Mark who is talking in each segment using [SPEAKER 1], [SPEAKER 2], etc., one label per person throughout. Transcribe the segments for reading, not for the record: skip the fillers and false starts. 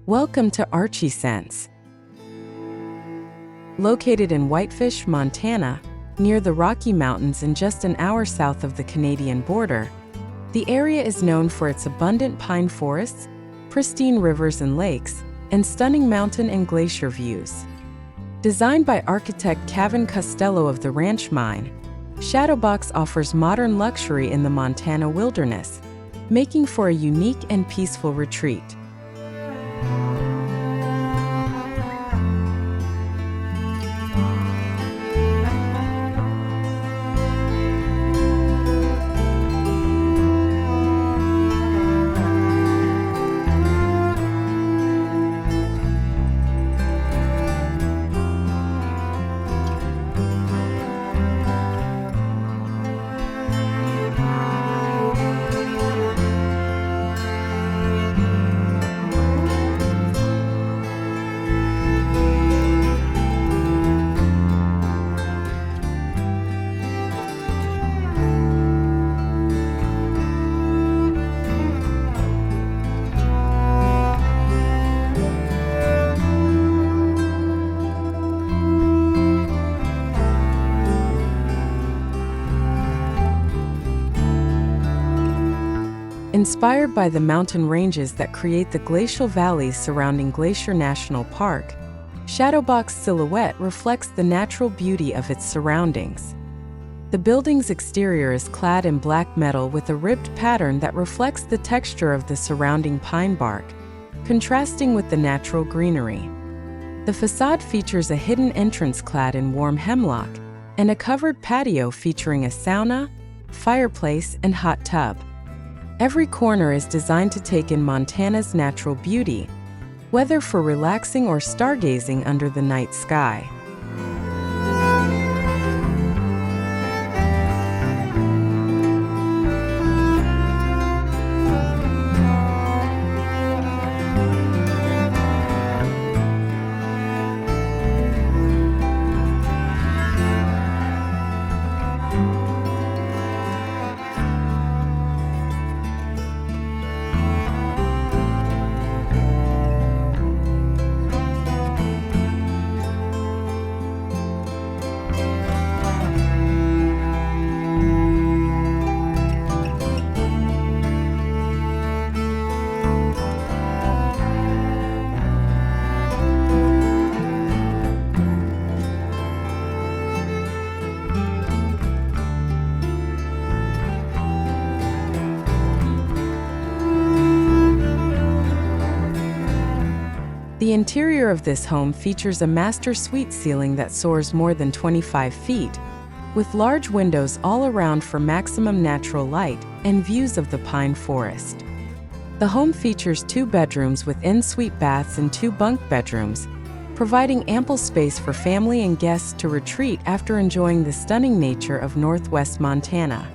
[SPEAKER 1] Welcome to Archiesense. Located in Whitefish, Montana, near the Rocky Mountains and just an hour south of the Canadian border, the area is known for its abundant pine forests, pristine rivers and lakes, and stunning mountain and glacier views. Designed by architect Cavin Costello of the Ranch Mine, Shadowbox offers modern luxury in the Montana wilderness, making for a unique and peaceful retreat. Inspired by the mountain ranges that create the glacial valleys surrounding Glacier National Park, Shadowbox's silhouette reflects the natural beauty of its surroundings. The building's exterior is clad in black metal with a ribbed pattern that reflects the texture of the surrounding pine bark, contrasting with the natural greenery. The facade features a hidden entrance clad in warm hemlock and a covered patio featuring a sauna, fireplace, and hot tub. Every corner is designed to take in Montana's natural beauty, whether for relaxing or stargazing under the night sky. The interior of this home features a master suite ceiling that soars more than 25 feet, with large windows all around for maximum natural light and views of the pine forest. The home features 2 bedrooms with en-suite baths and 2 bunk bedrooms, providing ample space for family and guests to retreat after enjoying the stunning nature of Northwest Montana.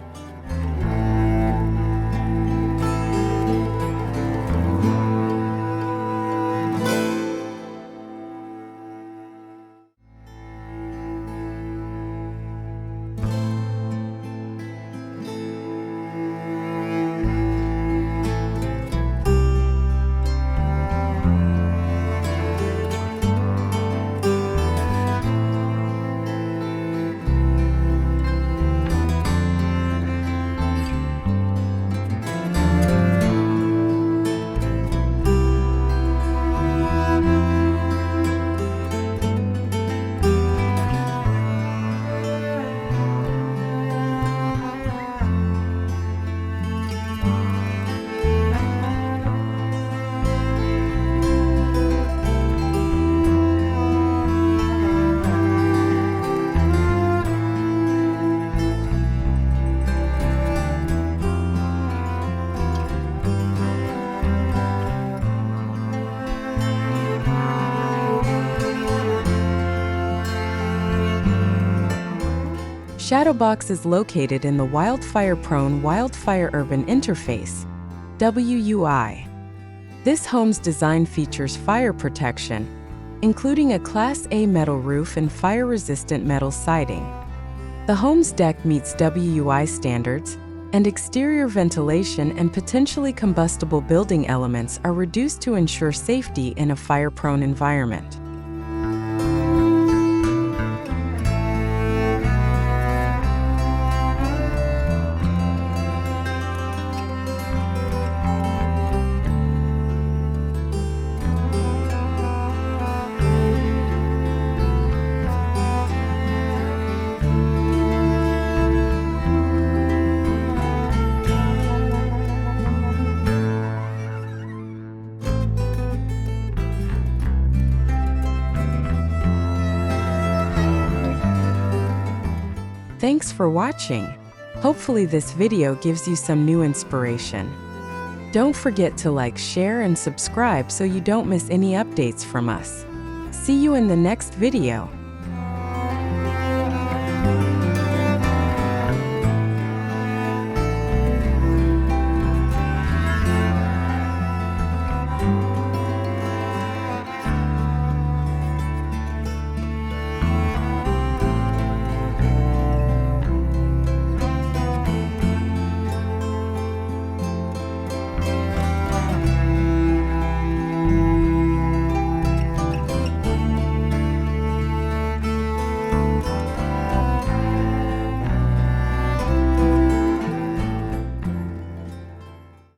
[SPEAKER 1] Shadowbox is located in the wildfire-prone Wildfire Urban Interface, WUI. This home's design features fire protection, including a Class A metal roof and fire-resistant metal siding. The home's deck meets WUI standards, And exterior ventilation and potentially combustible building elements are reduced to ensure safety in a fire-prone environment. Thanks for watching. Hopefully this video gives you some new inspiration. Don't forget to like, share, and subscribe so you don't miss any updates from us. See you in the next video.